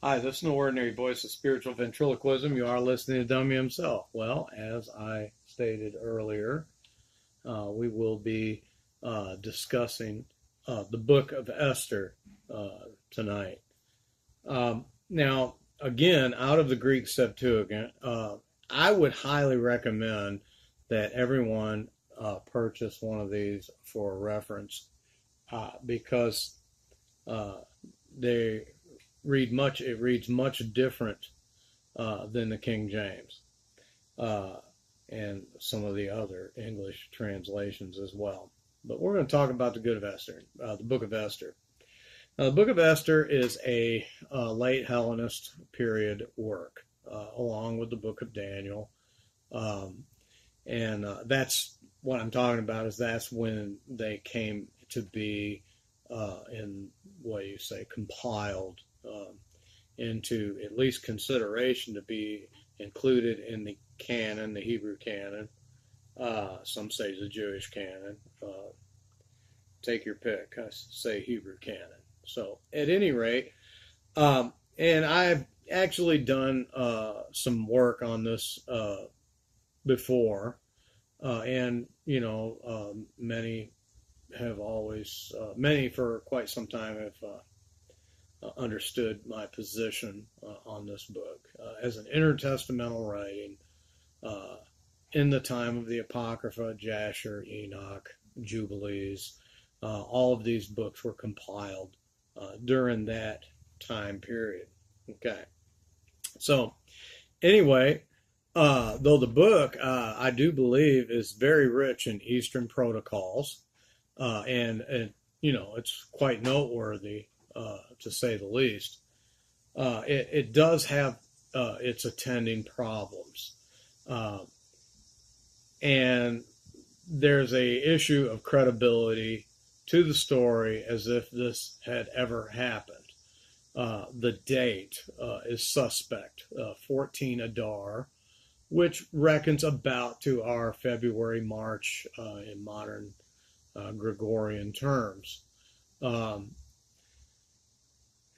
Hi, this is no ordinary voice of spiritual ventriloquism. You are listening to Dummy himself. Well, as I stated earlier, we will be discussing the book of Esther tonight. Now, again, out of the Greek Septuagint, I would highly recommend that everyone purchase one of these for reference because uh, they it reads much different than the King James uh, and some of the other English translations as well. But we're going to talk about the Good of Esther, the Book of Esther. Now, the Book of Esther is a late Hellenist period work, along with the Book of Daniel, um, and that's what I'm talking about. Is that's when they came to be in what you say compiled into at least consideration to be included in the canon, the Hebrew canon. Some say the Jewish canon. Take your pick. I say Hebrew canon. So at any rate, and I've actually done some work on this before, and many have always, many for quite some time have understood my position on this book as an intertestamental writing uh, in the time of the Apocrypha, Jasher, Enoch, Jubilees. All of these books were compiled during that time period. Okay, so anyway, though the book I do believe is very rich in Eastern protocols, and it's quite noteworthy to say the least. It does have its attending problems, uh, and there's a issue of credibility to the story as if this had ever happened. The date is suspect, 14 Adar, which reckons about to our February, March in modern Gregorian terms. Um,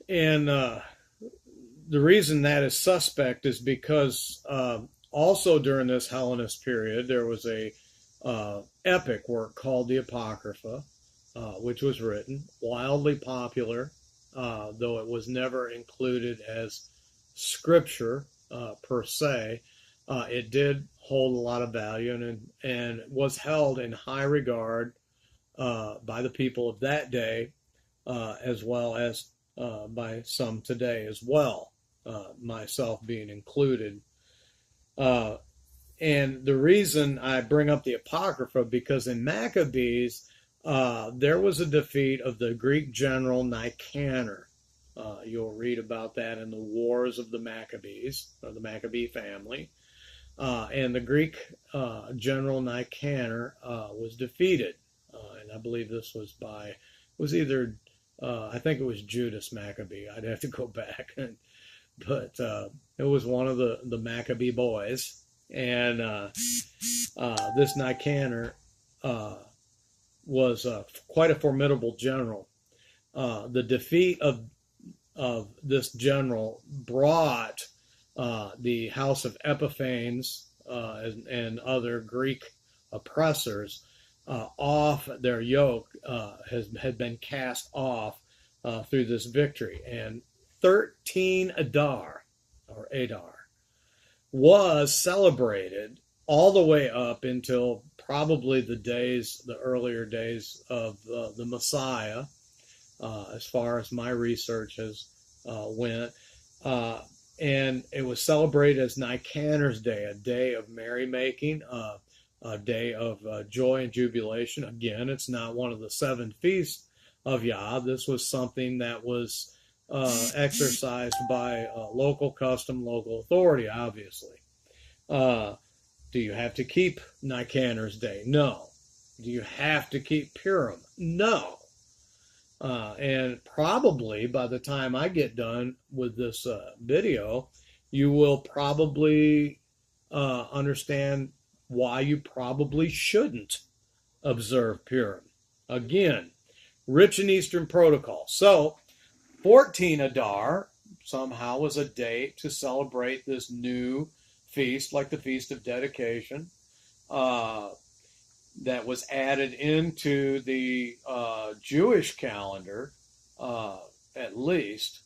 and the reason that is suspect is because also during this Hellenist period, there was a epic work called the Apocrypha, which was written, wildly popular, though it was never included as scripture per se. It did hold a lot of value and was held in high regard by the people of that day, as well as by some today as well, myself being included. Uh, and the reason I bring up the Apocrypha, because in Maccabees, there was a defeat of the Greek general Nicanor. You'll read about that in the Wars of the Maccabees, or the Maccabee family. And the Greek general Nicanor was defeated. And I believe this was was either, I think it was Judas Maccabee. I'd have to go back. But it was one of the Maccabee boys. And this Nicanor was quite a formidable general. The defeat of this general brought the house of Epiphanes and other Greek oppressors off their yoke, had been cast off through this victory. And 13 Adar, or Adar, was celebrated all the way up until probably the earlier days of the Messiah, as far as my research has went. And it was celebrated as Nicanor's Day, a day of merrymaking, a day of joy and jubilation. Again, it's not one of the seven feasts of Yah. This was something that was exercised by local custom, local authority, obviously. Do you have to keep Nicanor's Day? No. Do you have to keep Purim? No. And probably by the time I get done with this video, you will probably understand why you probably shouldn't observe Purim. Again, rich in Eastern protocol. So, 14 Adar, somehow was a date to celebrate this new feast, like the Feast of Dedication, that was added into the Jewish calendar, at least.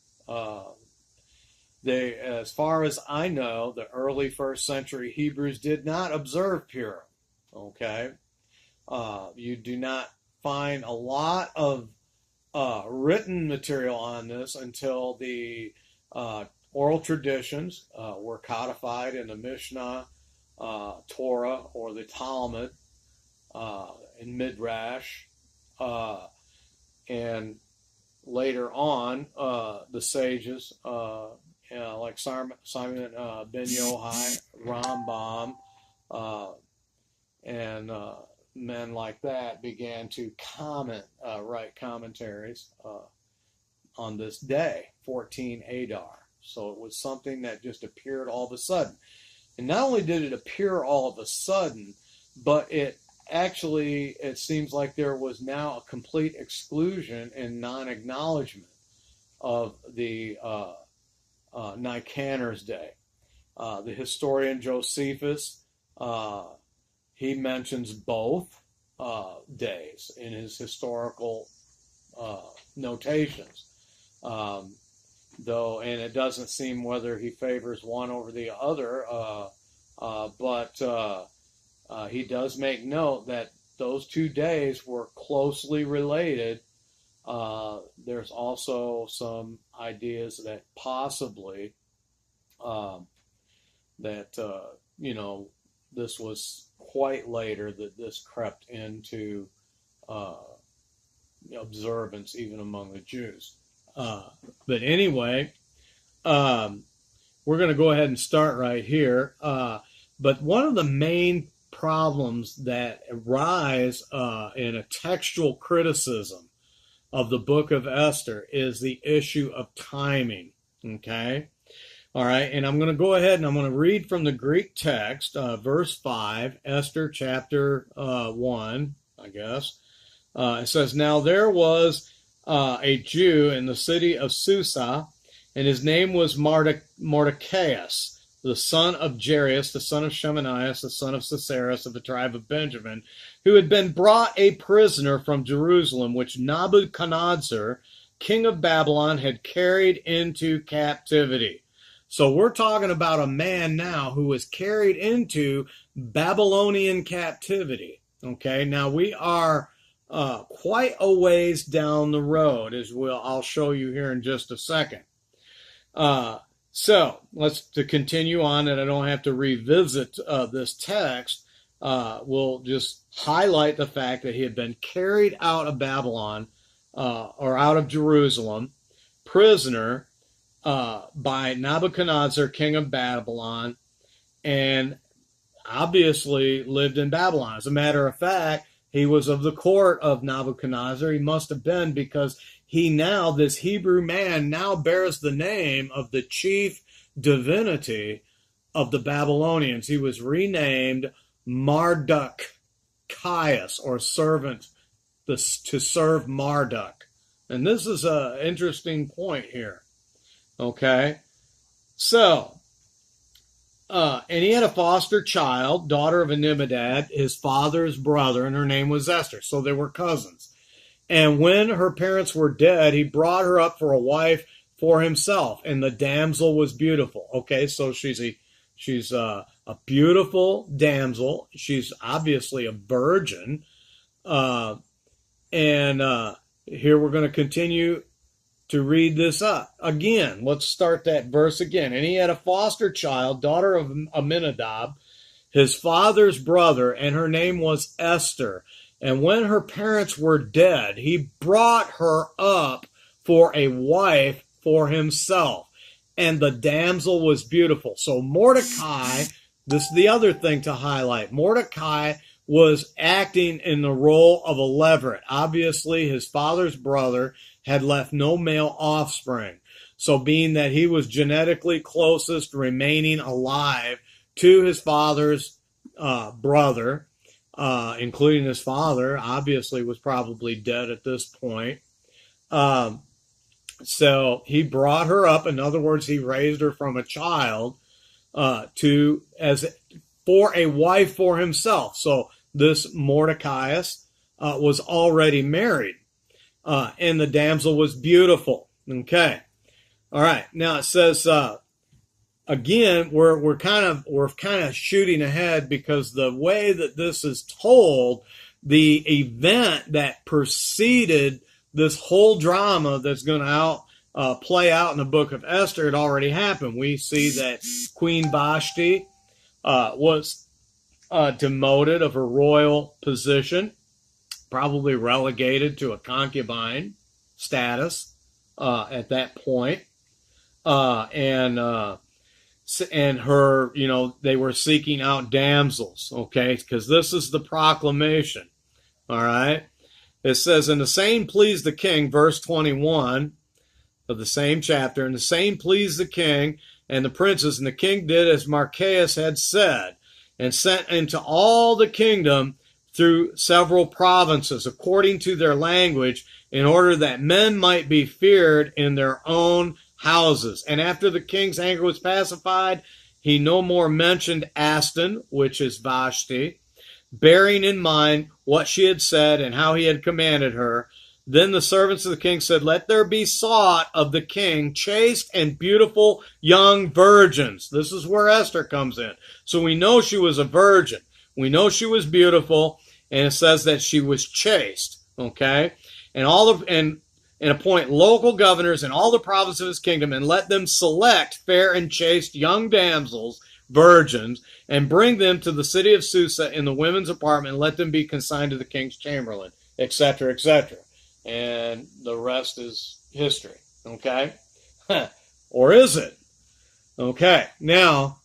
As far as I know, the early first century Hebrews did not observe Purim. Okay, you do not find a lot of written material on this until the oral traditions were codified in the Mishnah, Torah, or the Talmud, in Midrash, and later on, the sages, like Simon ben Yochai, Rambam, and men like that began to write commentaries on this day, 14 Adar. So it was something that just appeared all of a sudden. And not only did it appear all of a sudden, but it seems like there was now a complete exclusion and non-acknowledgement of the Nicanor's Day. The historian Josephus, he mentions both days in his historical notations, though, and it doesn't seem whether he favors one over the other, but he does make note that those 2 days were closely related. There's also some ideas that possibly this was quite later that this crept into observance even among the Jews. But anyway, we're going to go ahead and start right here. But one of the main problems that arise in a textual criticism of the book of Esther is the issue of timing. Okay? All right, and I'm going to go ahead and I'm going to read from the Greek text, verse 5, Esther chapter 1, I guess. It says, "Now there was a Jew in the city of Susa, and his name was Mordecaius, the son of Jairus, the son of Shemanias, the son of Sisera of the tribe of Benjamin, who had been brought a prisoner from Jerusalem, which Nebuchadnezzar, king of Babylon, had carried into captivity." So we're talking about a man now who was carried into Babylonian captivity. Okay, now we are quite a ways down the road, as I'll show you here in just a second. So to continue on, and I don't have to revisit this text, we'll just highlight the fact that he had been carried out of Babylon, or out of Jerusalem, prisoner, by Nebuchadnezzar, king of Babylon, and obviously lived in Babylon. As a matter of fact, he was of the court of Nebuchadnezzar. He must have been, because this Hebrew man now bears the name of the chief divinity of the Babylonians. He was renamed Marduk Caius, or servant to serve Marduk. And this is an interesting point here. Okay, so, and he had a foster child, daughter of Animadad, his father's brother, and her name was Esther. So they were cousins. And when her parents were dead, he brought her up for a wife for himself, and the damsel was beautiful. Okay, so she's a beautiful damsel. She's obviously a virgin. And here we're going to continue to read this up. Again, let's start that verse again. "And he had a foster child, daughter of Aminadab, his father's brother, and her name was Esther. And when her parents were dead, he brought her up for a wife for himself. And the damsel was beautiful." So Mordecai, this is the other thing to highlight. Mordecai was acting in the role of a leveret. Obviously, his father's brother had left no male offspring. So being that he was genetically closest remaining alive to his father's brother, including his father, obviously was probably dead at this point. So he brought her up. In other words, he raised her from a child to as for a wife for himself. So this Mordecai was already married, and the damsel was beautiful. Okay, all right. Now it says again, we're kind of shooting ahead because the way that this is told, the event that preceded this whole drama that's going to play out in the book of Esther had already happened. We see that Queen Vashti was demoted of her royal position, probably relegated to a concubine status at that point, and her, they were seeking out damsels, okay, because this is the proclamation, all right. It says, and the same pleased the king, verse 21 of the same chapter, and the same pleased the king and the princes, and the king did as Marcus had said, and sent into all the kingdom through several provinces, according to their language, in order that men might be feared in their own houses. And after the king's anger was pacified, he no more mentioned Aston, which is Vashti, bearing in mind what she had said and how he had commanded her. Then the servants of the king said, let there be sought of the king chaste and beautiful young virgins. This is where Esther comes in. So we know she was a virgin. We know she was beautiful, and it says that she was chaste. Okay? And appoint local governors in all the provinces of his kingdom, and let them select fair and chaste young damsels, virgins, and bring them to the city of Susa in the women's apartment, and let them be consigned to the king's chamberlain, etc., etc. And the rest is history. Okay? Or is it? Okay. Now,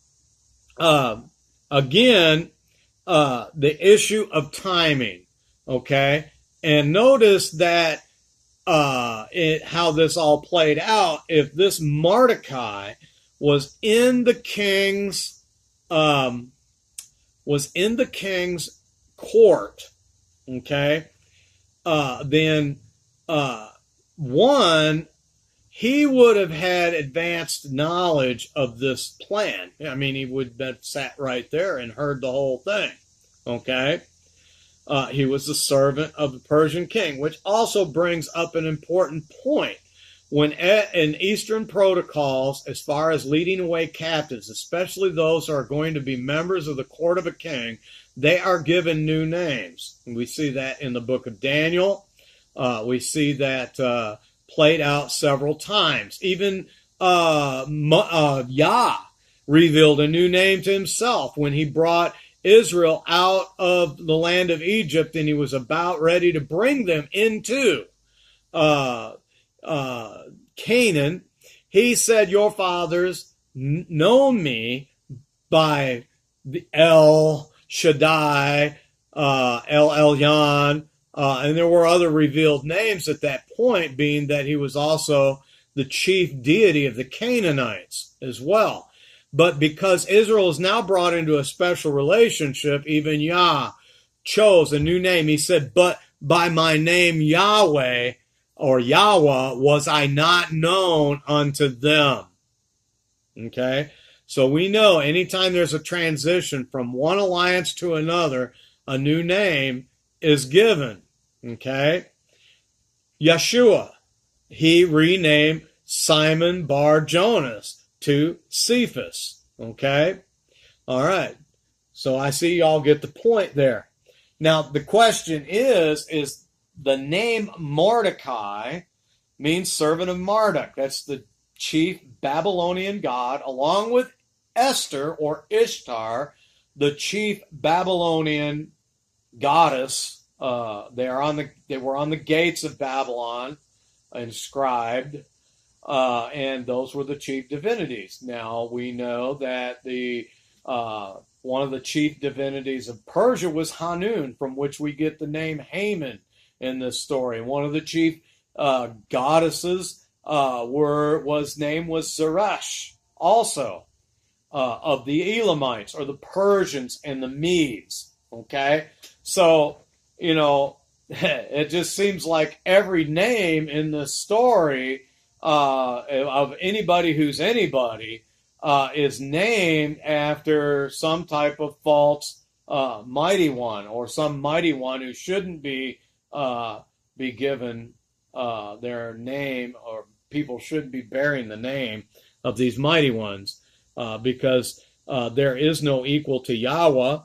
again, the issue of timing. Okay? And notice that how this all played out. If this Mordecai was in the king's court, okay, then one, he would have had advanced knowledge of this plan. I mean, he would have sat right there and heard the whole thing. Okay. He was the servant of the Persian king, which also brings up an important point. When in Eastern protocols, as far as leading away captives, especially those who are going to be members of the court of a king, they are given new names. And we see that in the book of Daniel. We see that played out several times. Even Yah revealed a new name to himself when he brought Israel out of the land of Egypt, and he was about ready to bring them into Canaan. He said, your fathers know me by the El Shaddai, El Elyon, and there were other revealed names at that point, being that he was also the chief deity of the Canaanites as well. But because Israel is now brought into a special relationship, even Yah chose a new name. He said, but by my name Yahweh, or Yahweh, was I not known unto them. Okay? So we know anytime there's a transition from one alliance to another, a new name is given. Okay? Yeshua, he renamed Simon Bar Jonas to Cephas. Okay? All right. So I see y'all get the point there. Now, the question is the name Mordecai means servant of Marduk. That's the chief Babylonian god, along with Esther or Ishtar, the chief Babylonian goddess. They were on the gates of Babylon, inscribed. And those were the chief divinities. Now we know that the one of the chief divinities of Persia was Hanun, from which we get the name Haman in this story. One of the chief goddesses was Zeresh, also of the Elamites, or the Persians and the Medes. Okay, so it just seems like every name in this story of anybody who's anybody is named after some type of false mighty one, or some mighty one who shouldn't be given their name, or people should be bearing the name of these mighty ones, because there is no equal to Yahweh,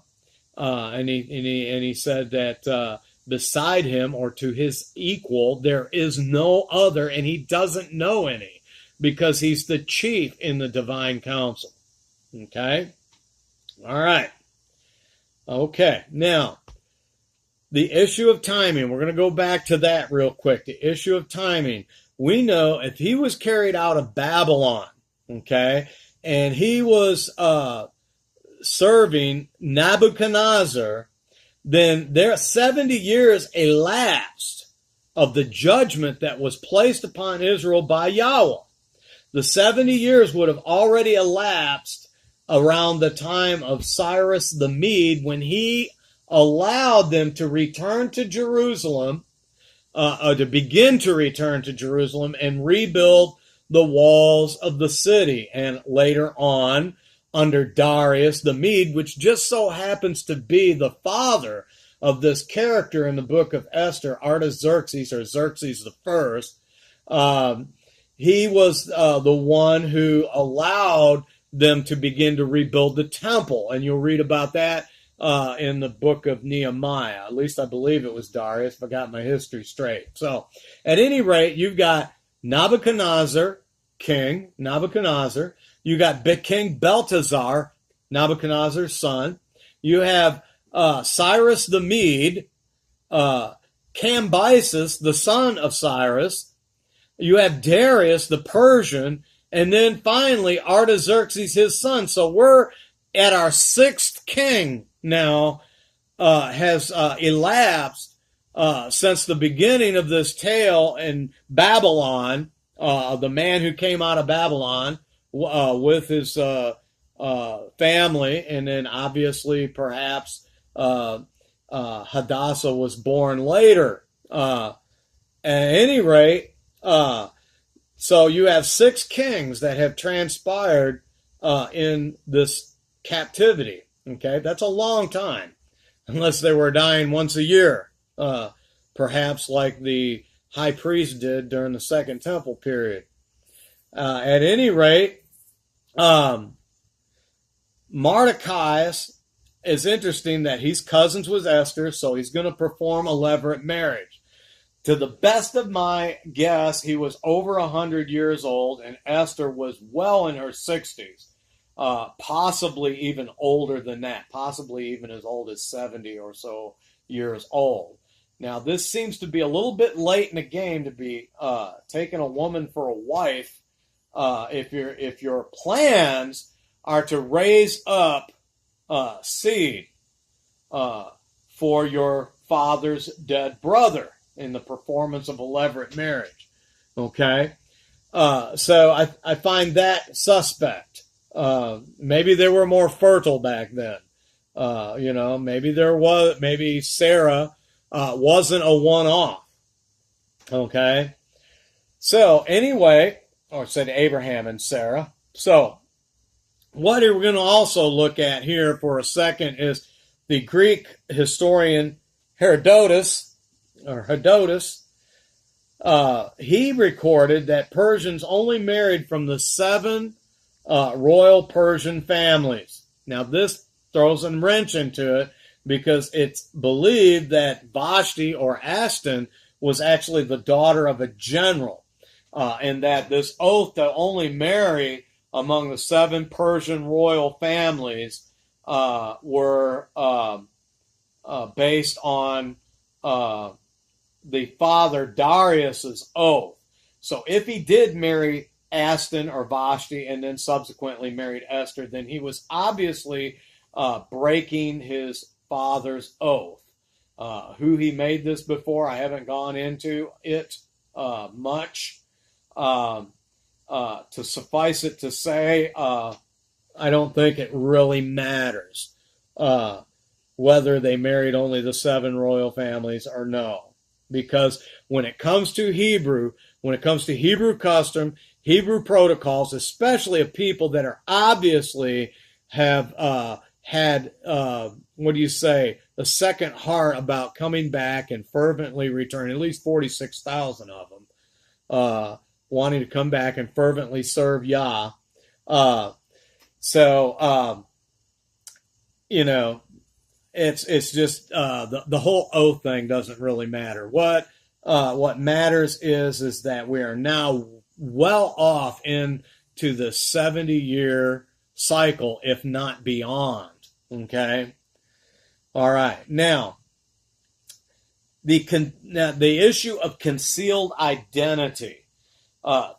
and he said that beside him, or to his equal, there is no other, and he doesn't know any, because he's the chief in the divine council. Okay? All right. Okay. Now, the issue of timing, we're going to go back to that real quick. The issue of timing. We know if he was carried out of Babylon, okay, and he was serving Nebuchadnezzar, then there 70 years elapsed of the judgment that was placed upon Israel by Yahweh. The 70 years would have already elapsed around the time of Cyrus the Mede, when he allowed them to return to Jerusalem, or to begin to return to Jerusalem and rebuild the walls of the city. And later on, under Darius the Mede, which just so happens to be the father of this character in the book of Esther, Artaxerxes, or Xerxes the First, he was the one who allowed them to begin to rebuild the temple. And you'll read about that in the book of Nehemiah. At least I believe it was Darius, if I got my history straight. So, at any rate, you've got Nebuchadnezzar, King Nebuchadnezzar. You got King Belteshazzar, Nebuchadnezzar's son. You have Cyrus the Mede, Cambyses, the son of Cyrus. You have Darius the Persian, and then finally Artaxerxes, his son. So we're at our sixth king now, has elapsed since the beginning of this tale in Babylon, the man who came out of Babylon with his family, and then obviously perhaps Hadassah was born later. At any rate, so you have 6 kings that have transpired in this captivity. Okay, that's a long time, unless they were dying once a year, perhaps like the high priest did during the Second Temple period. At any rate, Mordecai is interesting that he's cousins with Esther, so he's going to perform a levirate marriage. To the best of my guess, he was over 100 years old, and Esther was well in her 60s, possibly even older than that, possibly even as old as 70 or so years old. Now, this seems to be a little bit late in the game to be taking a woman for a wife if your plans are to raise up seed for your father's dead brother in the performance of a levirate marriage. Okay? So I find that suspect. Maybe they were more fertile back then. Maybe Sarah wasn't a one-off. Okay? So, anyway, or said Abraham and Sarah. So, what we're going to also look at here for a second is the Greek historian Herodotus. He recorded that Persians only married from the 7 royal Persian families. Now, this throws a wrench into it, because it's believed that Vashti or Aston was actually the daughter of a general, and that this oath to only marry among the 7 Persian royal families were based on the father Darius's oath. So if he did marry Aston or Vashti and then subsequently married Esther, then he was obviously breaking his father's oath. Who he made this before, I haven't gone into it much. To suffice it to say, I don't think it really matters whether they married only the 7 royal families or no. Because when it comes to Hebrew, when it comes to Hebrew custom, Hebrew protocols, especially of people that are obviously have had, a second heart about coming back and fervently returning, at least 46,000 of them, wanting to come back and fervently serve Yah. It's just the whole oath thing doesn't really matter. What matters is that we are now well off into the 70-year cycle, if not beyond. Okay. All right. Now, the issue of concealed identity.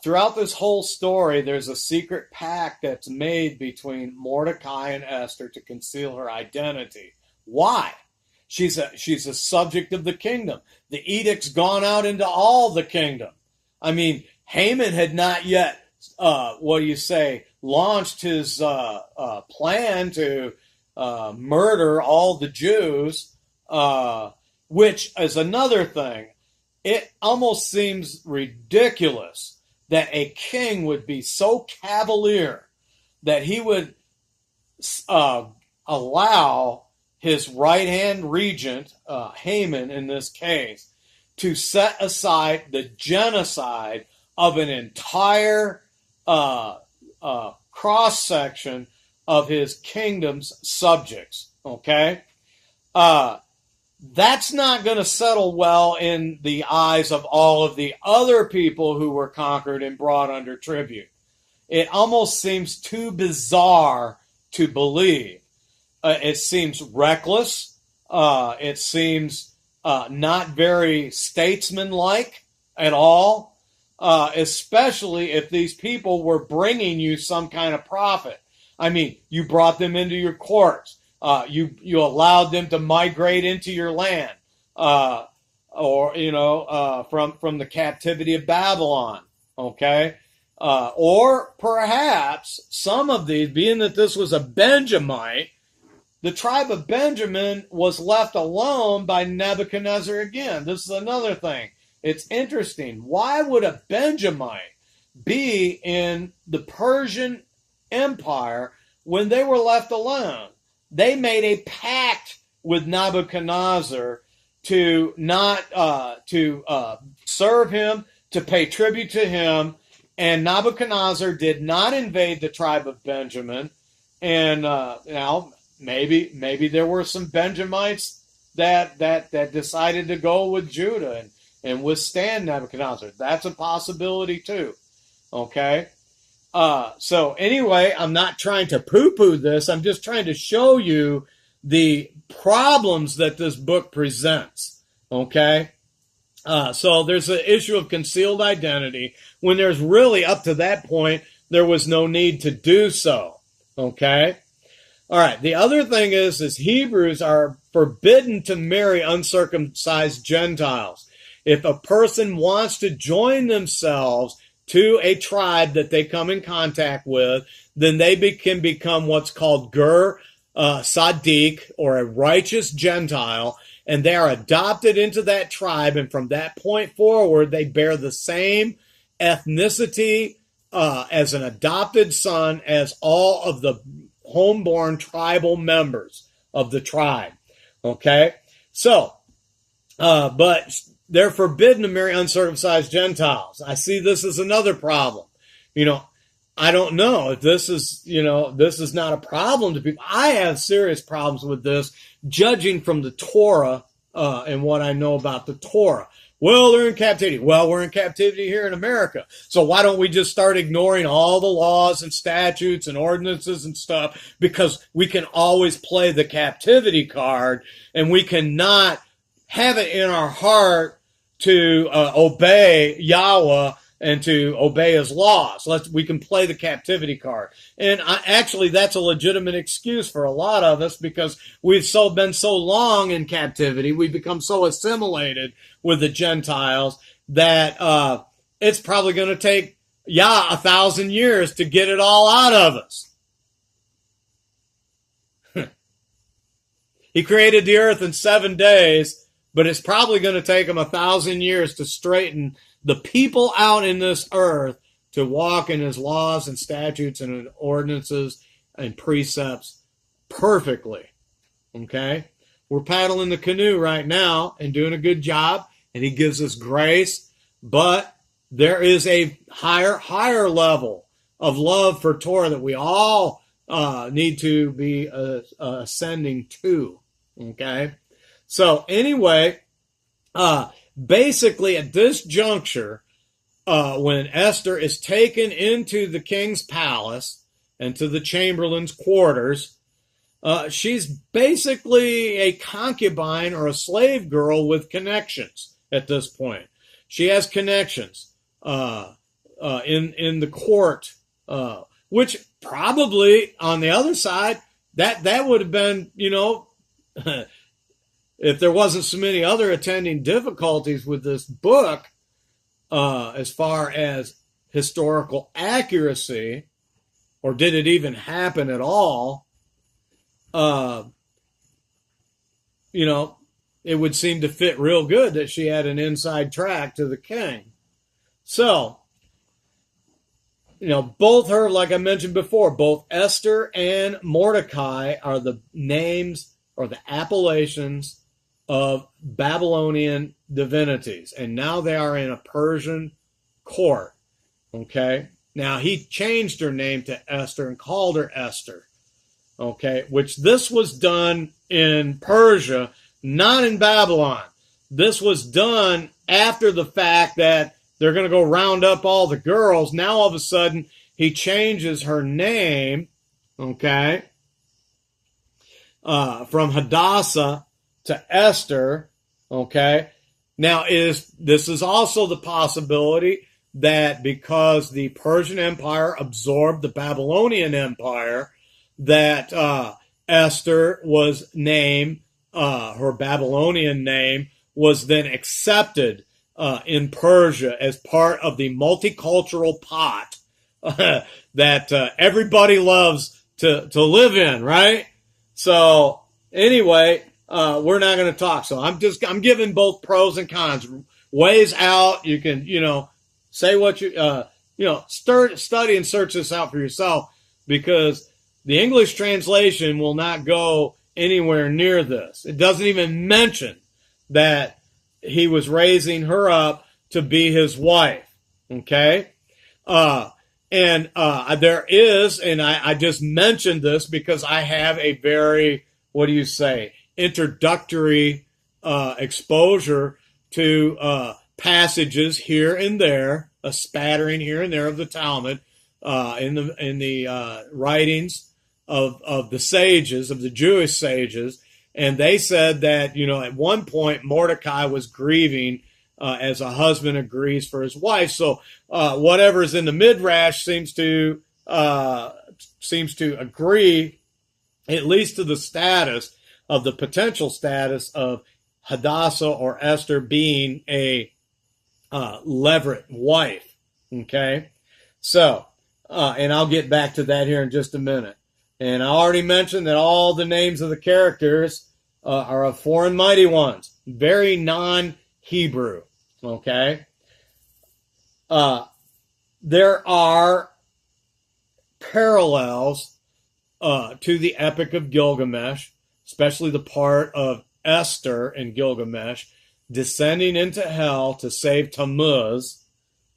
Throughout this whole story, there's a secret pact that's made between Mordecai and Esther to conceal her identity. Why? She's a subject of the kingdom. The edict's gone out into all the kingdom. I mean, Haman had not yet, launched his plan to murder all the Jews, which is another thing. It almost seems ridiculous that a king would be so cavalier that he would allow his right-hand regent, Haman in this case, to set aside the genocide of an entire cross-section of his kingdom's subjects. Okay? That's not going to settle well in the eyes of all of the other people who were conquered and brought under tribute. It almost seems too bizarre to believe. It seems reckless. It seems not very statesmanlike at all, especially if these people were bringing you some kind of profit. I mean, you brought them into your courts. You allowed them to migrate into your land, from the captivity of Babylon. Okay, or perhaps some of these, being that this was a Benjamite, the tribe of Benjamin was left alone by Nebuchadnezzar again. This is another thing. It's interesting. Why would a Benjamite be in the Persian Empire when they were left alone? They made a pact with Nebuchadnezzar to not serve him, to pay tribute to him, and Nebuchadnezzar did not invade the tribe of Benjamin. And now maybe there were some Benjamites that decided to go with Judah and withstand Nebuchadnezzar. That's a possibility too. Okay. So anyway, I'm not trying to poo-poo this. I'm just trying to show you the problems that this book presents. Okay. So there's an issue of concealed identity when there's really, up to that point, there was no need to do so. Okay. All right. The other thing is Hebrews are forbidden to marry uncircumcised Gentiles. If a person wants to join themselves to a tribe that they come in contact with, then they can become what's called Ger Sadiq, or a righteous Gentile, and they are adopted into that tribe, and from that point forward, they bear the same ethnicity as an adopted son as all of the homeborn tribal members of the tribe. Okay? So, but they're forbidden to marry uncircumcised Gentiles. I see this as another problem. I don't know if this is not a problem to people. I have serious problems with this, judging from the Torah and what I know about the Torah. Well, they're in captivity. Well, we're in captivity here in America. So why don't we just start ignoring all the laws and statutes and ordinances and stuff? Because we can always play the captivity card, and we cannot have it in our heart to obey Yahweh and to obey his laws. We can play the captivity card. And actually, that's a legitimate excuse for a lot of us, because we've been so long in captivity, we've become so assimilated with the Gentiles that it's probably going to take Yah 1,000 years to get it all out of us. He created the earth in 7 days, but it's probably going to take him 1,000 years to straighten the people out in this earth to walk in his laws and statutes and ordinances and precepts perfectly. Okay? We're paddling the canoe right now and doing a good job, and he gives us grace, but there is a higher level of love for Torah that we all need to be ascending to. Okay? So anyway, basically at this juncture, when Esther is taken into the king's palace and to the chamberlain's quarters, she's basically a concubine or a slave girl with connections at this point. She has connections in the court, which probably on the other side, that would have been, if there wasn't so many other attending difficulties with this book, as far as historical accuracy, or did it even happen at all, it would seem to fit real good that she had an inside track to the king. So, both her, like I mentioned before, both Esther and Mordecai are the names or the appellations of Babylonian divinities. And now they are in a Persian court. Okay? Now, he changed her name to Esther and called her Esther. Okay? Which this was done in Persia, not in Babylon. This was done after the fact that they're going to go round up all the girls. Now, all of a sudden, he changes her name, okay, from Hadassah to Esther, okay. Now, this is also the possibility that because the Persian Empire absorbed the Babylonian Empire, that Esther was named, her Babylonian name was then accepted in Persia as part of the multicultural pot that everybody loves to live in, right? So anyway, we're not going to talk. So I'm giving both pros and cons. Ways out. You can, say what study and search this out for yourself, because the English translation will not go anywhere near this. It doesn't even mention that he was raising her up to be his wife. Okay? There is, and I just mentioned this because I have a very, introductory exposure to passages here and there, a spattering here and there of the Talmud, in the writings of the sages, of the Jewish sages. And they said that, at one point Mordecai was grieving as a husband grieves for his wife. So whatever's in the Midrash seems to agree, at least to the status of the potential status of Hadassah or Esther being a levirate wife. Okay? So, and I'll get back to that here in just a minute. And I already mentioned that all the names of the characters are of foreign mighty ones, very non-Hebrew. Okay? There are parallels to the Epic of Gilgamesh, especially the part of Esther in Gilgamesh descending into hell to save Tammuz.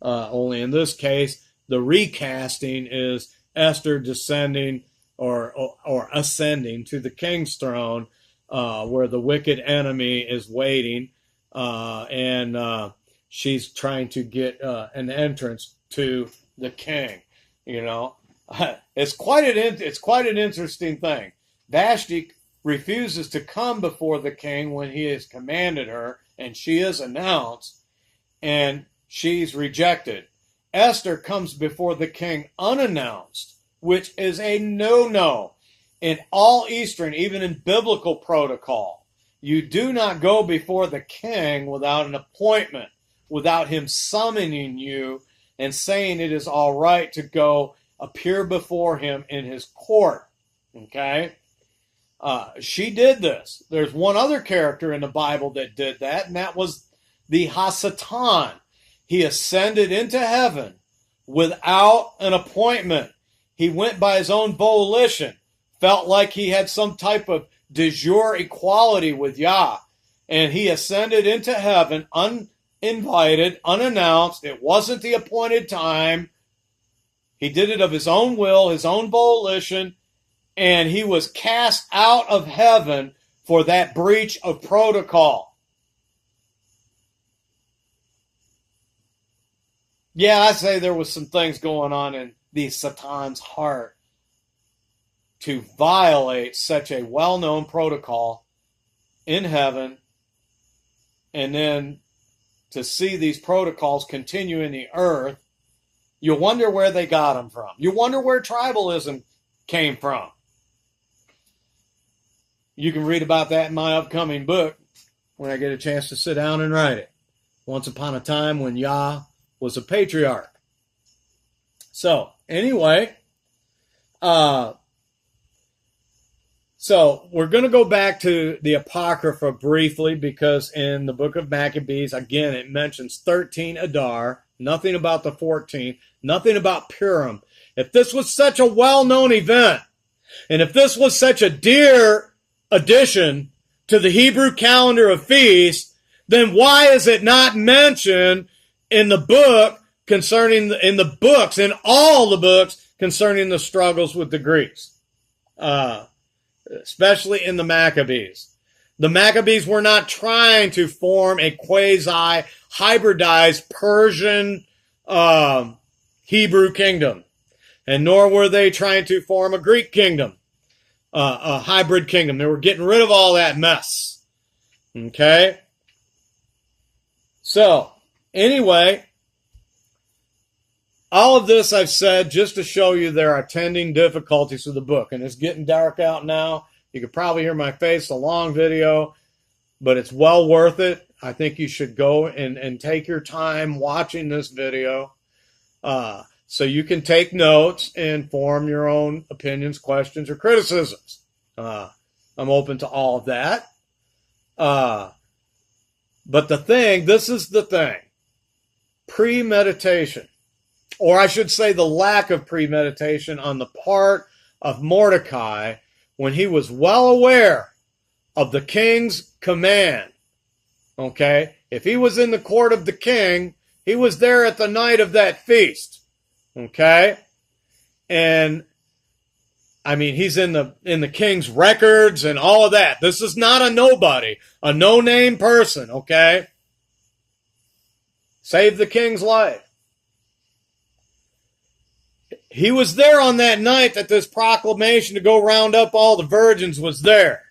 Only in this case, the recasting is Esther descending or ascending to the king's throne, where the wicked enemy is waiting, and she's trying to get an entrance to the king. It's quite an interesting thing. Vashti refuses to come before the king when he has commanded her, and she is announced, and she's rejected. Esther comes before the king unannounced, which is a no-no in all Eastern, even in biblical protocol. You do not go before the king without an appointment, without him summoning you and saying it is all right to go appear before him in his court. Okay? She did this. There's one other character in the Bible that did that, and that was the Hasatan. he ascended into heaven without an appointment. He went by his own volition, felt like he had some type of de jure equality with Yah. And he ascended into heaven uninvited, unannounced. It wasn't the appointed time. He did it of his own will, his own volition, and he was cast out of heaven for that breach of protocol. Yeah, I say there was some things going on in the Satan's heart to violate such a well-known protocol in heaven, and then to see these protocols continue in the earth. You wonder where they got them from. You wonder where tribalism came from. You can read about that in my upcoming book when I get a chance to sit down and write it. Once upon a time when Yah was a patriarch. So, anyway, so we're going to go back to the Apocrypha briefly, because in the book of Maccabees, again, it mentions 13 Adar, nothing about the 14th, nothing about Purim. If this was such a well-known event, and if this was such a dear addition to the Hebrew calendar of feasts, then why is it not mentioned in the book concerning, in all the books concerning the struggles with the Greeks? Especially in the Maccabees. The Maccabees were not trying to form a quasi-hybridized Persian Hebrew kingdom, and nor were they trying to form a Greek kingdom, a hybrid kingdom. They were getting rid of all that mess. Okay? So, anyway, all of this I've said just to show you there are attending difficulties to the book. And it's getting dark out now. You could probably hear my face, a long video, but it's well worth it. I think you should go and take your time watching this video so you can take notes and form your own opinions, questions, or criticisms. I'm open to all of that. But this is the thing. Premeditation. Or I should say the lack of premeditation on the part of Mordecai when he was well aware of the king's command. Okay? If he was in the court of the king, he was there at the night of that feast. Okay? And I mean, he's in the king's records and all of that. This is not a nobody, a no-name person, okay? Saved the king's life. He was there on that night that this proclamation to go round up all the virgins was there.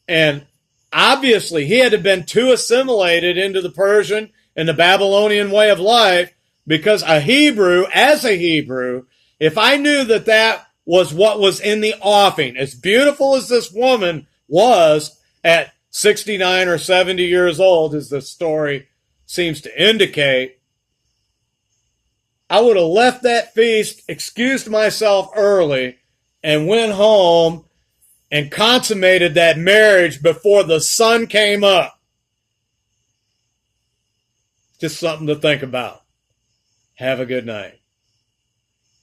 And obviously, he had to have been too assimilated into the Persian and the Babylonian way of life, because a Hebrew, as a Hebrew, if I knew that that was what was in the offing, as beautiful as this woman was at 69 or 70 years old, as the story seems to indicate, I would have left that feast, excused myself early, and went home and consummated that marriage before the sun came up. Just something to think about. Have a good night.